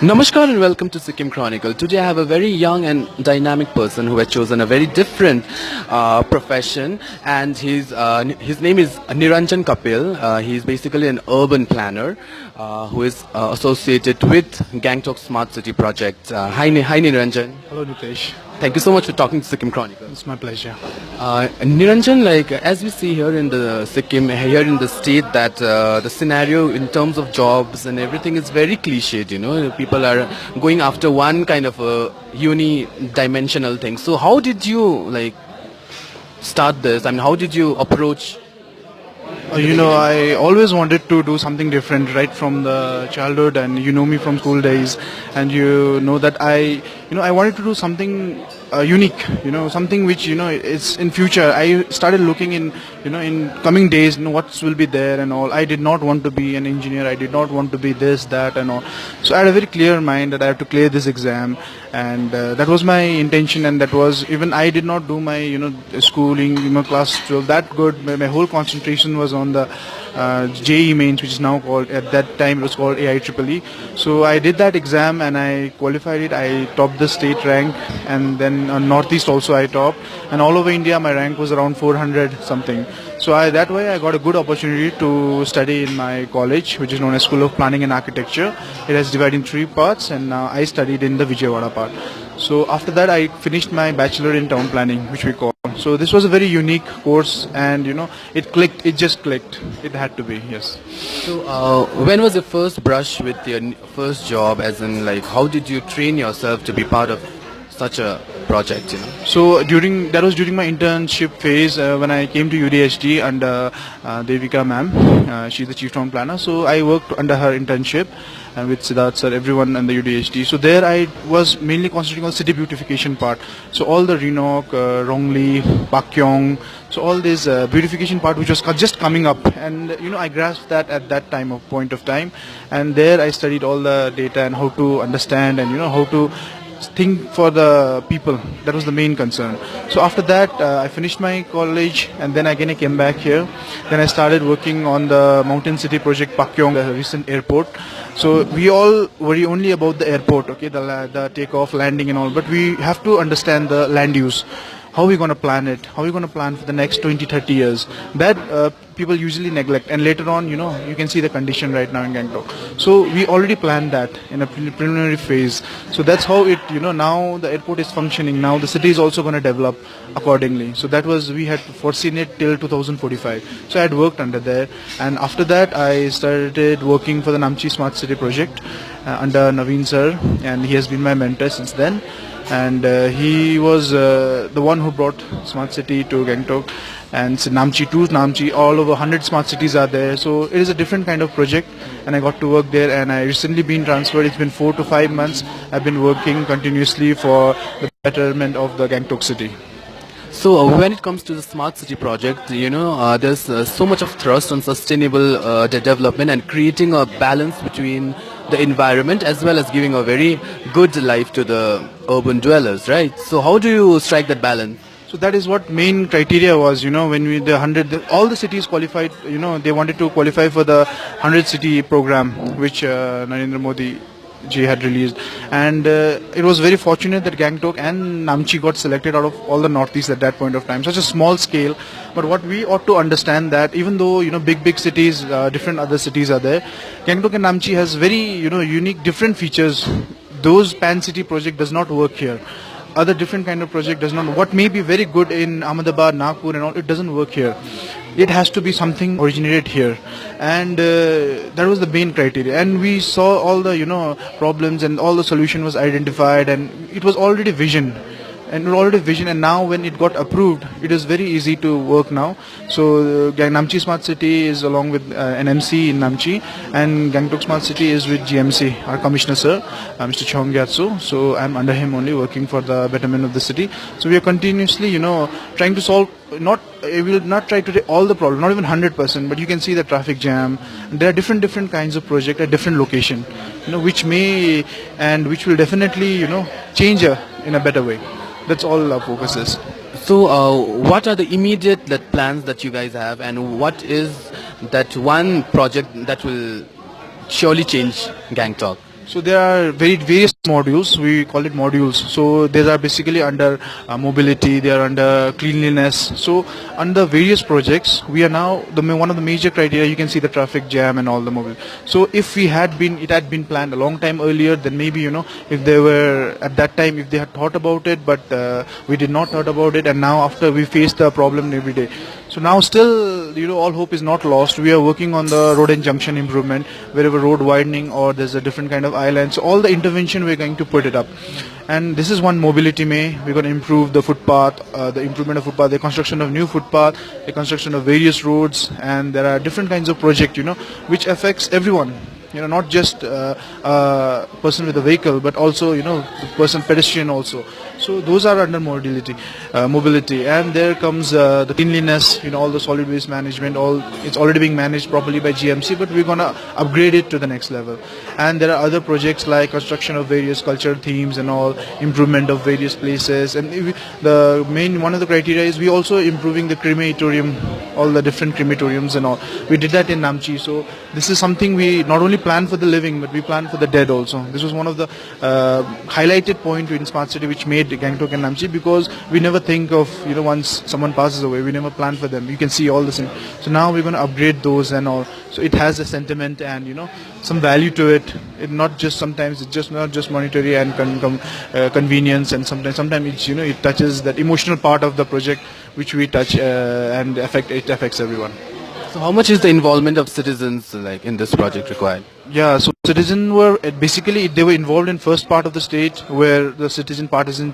Namaskar and welcome to Sikkim Chronicle. Today I have a very young and dynamic person who has chosen a very different profession, and his name is Niranjan Kapil. He is basically an urban planner who is associated with Gangtok Smart City project. Hi Niranjan. Hello, Nitesh. Thank you so much for talking to Sikkim Chronicle. It's my pleasure. Niranjan, like as we see here in the Sikkim, here in the state, that the scenario in terms of jobs and everything is very cliched. You know, people are going after one kind of a uni-dimensional thing. So, how did you like start this? I mean, how did you approach? I always wanted to do something different right from the childhood, and you know me from school days, and you know that I wanted to do something unique, something which, it's in future. I started looking in coming days, what will be there and all. I did not want to be an engineer. I did not want to be this, that and all. So I had a very clear mind that I have to clear this exam, and that was my intention, and that was, even I did not do my, schooling, class 12 that good. My whole concentration was on the JEE mains, which is now called, at that time it was called AIEEE. So I did that exam and I qualified it. I topped the state rank, and then Northeast also I topped, and all over India my rank was around 400 something. So that way I got a good opportunity to study in my college, which is known as School of Planning and Architecture. It has divided in 3 parts, and I studied in the Vijayawada part. So after that I finished my bachelor in town planning, which we call. So this was a very unique course, and it clicked. It just clicked. It had to be, yes. So when was your first brush with your first job? As in, like, how did you train yourself to be part of such a project? So that was during my internship phase, when I came to UDHD under Devika ma'am. She's the chief town planner. So I worked under her internship with Siddharth sir, everyone in the UDHD. So there I was mainly concentrating on city beautification part. So all the Renok, Rongli, Pakyong, so all this beautification part which was just coming up, and I grasped that at that point of time, and there I studied all the data and how to understand, and how to think for the people. That was the main concern. So after that I finished my college, and then again I came back here. Then I started working on the Mountain City project Pakyong, the recent airport. So we all worry only about the airport, okay, the takeoff, landing and all, but we have to understand the land use. How are we going to plan it? How are we going to plan for the next 20, 30 years? That people usually neglect, and later on, you can see the condition right now in Gangtok. So we already planned that in a preliminary phase. So that's how it, now the airport is functioning. Now the city is also going to develop accordingly. So that was, we had foreseen it till 2045. So I had worked under there, and after that I started working for the Namchi Smart City project under Naveen sir, and he has been my mentor since then. And he was the one who brought smart city to Gangtok, and Namchi to Namchi, all over 100 smart cities are there. So it is a different kind of project, and I got to work there, and I recently been transferred. It's been 4 to 5 months. I've been working continuously for the betterment of the Gangtok city. So when it comes to the smart city project, there's so much of thrust on sustainable development and creating a balance between the environment as well as giving a very good life to the urban dwellers, right? So how do you strike that balance? So that is what main criteria was, when all the cities qualified, they wanted to qualify for the 100 city program, which Narendra Modi ji had released, and it was very fortunate that Gangtok and Namchi got selected out of all the Northeast at that point of time. Such a small scale, but what we ought to understand that even though big cities, different other cities are there, Gangtok and Namchi has very unique different features. Those pan city project does not work here. Other different kind of project does not. What may be very good in Ahmedabad, Nagpur and all, it doesn't work here. It has to be something originated here, and that was the main criteria. And we saw all the problems, and all the solution was identified, and it was already vision. And now when it got approved, it is very easy to work now. So Namchi Smart City is along with NMC in Namchi, and Gangtok Smart City is with GMC, our Commissioner sir, Mr. Chong Gyatso. So I'm under him only, working for the betterment of the city. So we are continuously, trying to solve. We will not try to take all the problems, not even 100%, but you can see the traffic jam. There are different kinds of project at different location, which will definitely, change in a better way. That's all our focus is. So what are the immediate plans that you guys have, and what is that one project that will surely change Gangtok? So there are various modules. We call it modules. So these are basically under mobility. They are under cleanliness. So under various projects, we are now one of the major criteria. You can see the traffic jam and all the mobile. So if it had been planned a long time earlier, then maybe if they were at that time, if they had thought about it, but we did not thought about it, and now after we face the problem every day. So now still, all hope is not lost. We are working on the road and junction improvement, wherever road widening or there's a different kind of island. So all the intervention we're going to put it up. And this is one mobility may. We're going to improve the footpath, the improvement of footpath, the construction of new footpath, the construction of various roads, and there are different kinds of projects, which affects everyone. Not just person with a vehicle, but also the person pedestrian also. So those are under mobility, and there comes the cleanliness, all the solid waste management. It's already being managed properly by GMC, but we're gonna upgrade it to the next level. And there are other projects like construction of various cultural themes and all, improvement of various places. And one of the criteria is we also improving the crematorium, all the different crematoriums and all. We did that in Namchi. So this is something we not only plan for the living, but we plan for the dead also. This was one of the highlighted point in Smart City which made Gangtok and Namchi, because we never think of, once someone passes away, we never plan for them. You can see all the same. So now we're going to upgrade those and all. So it has a sentiment and, some value to it. Sometimes it's just not just monetary and convenience, and sometimes it's, it touches that emotional part of the project which we touch and it affects everyone. So how much is the involvement of citizens in this project required? Yeah, so citizens were they were involved in first part of the stage, where the citizen partnership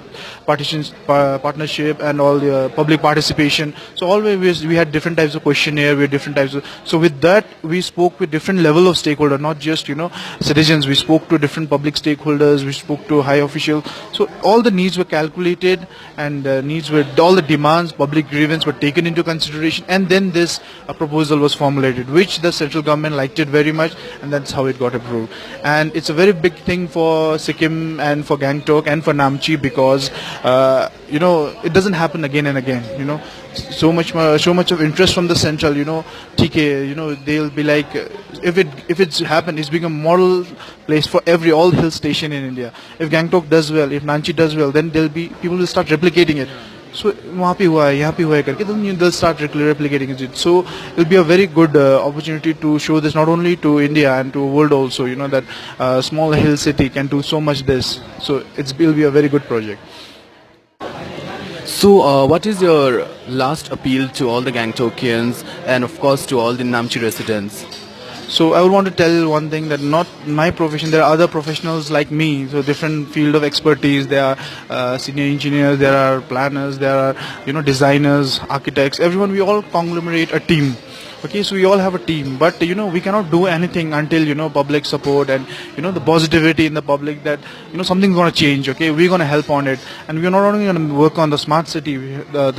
and all the public participation. So always we had different types of questionnaire, so with that we spoke with different level of stakeholder, not just citizens. We spoke to different public stakeholders, we spoke to high officials. So all the needs were calculated, and all the demands, public grievance were taken into consideration, and then this proposal was formulated, which the central government liked it very much, and that's how it got approved. And it's a very big thing for Sikkim and for Gangtok and for Namchi, because it doesn't happen again and again. So much of interest from the central. TK. They'll be like, if it's happened, it's become a model place for all hill station in India. If Gangtok does well, if Namchi does well, then people will start replicating it. So वहाँ पे हुआ है, यहाँ पे हुआ है करके, then they'll start replicating it. So it'll be a very good opportunity to show this not only to India and to world also. That small hill city can do so much this. So it'll be a very good project. So what is your last appeal to all the Gangtokians and of course to all the Namchi residents? So I would want to tell one thing, that not my profession, there are other professionals like me, so different field of expertise. There are senior engineers, there are planners, there are designers, architects, everyone. We all conglomerate a team. Okay, so we all have a team, but we cannot do anything until public support and the positivity in the public that something's going to change. Okay, we're going to help on it, and we're not only going to work on the smart city.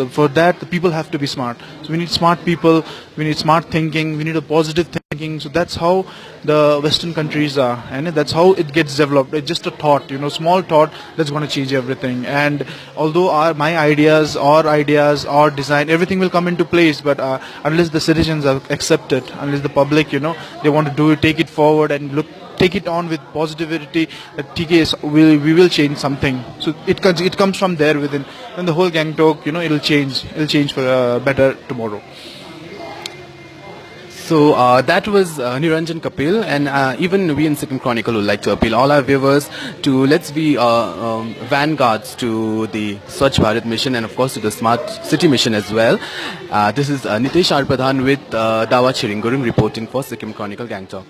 For that, the people have to be smart. So we need smart people, we need smart thinking, we need a positive thinking. So that's how the Western countries are, and that's how it gets developed. It's just a thought, small thought that's going to change everything. And although our ideas, our design, everything will come into place, but unless the citizens accept it, unless the public, they want to do it, take it forward and take it on with positivity, that we will change something. So it comes from there within, and the whole Gangtok, it'll change for a better tomorrow. So that was Niranjan, Kapil, and even we in Sikkim Chronicle would like to appeal all our viewers to let's be vanguards to the Swachh Bharat mission and of course to the Smart City mission as well. This is Nitesh Pradhan with Dawa Chiringurung reporting for Sikkim Chronicle, Gangtok.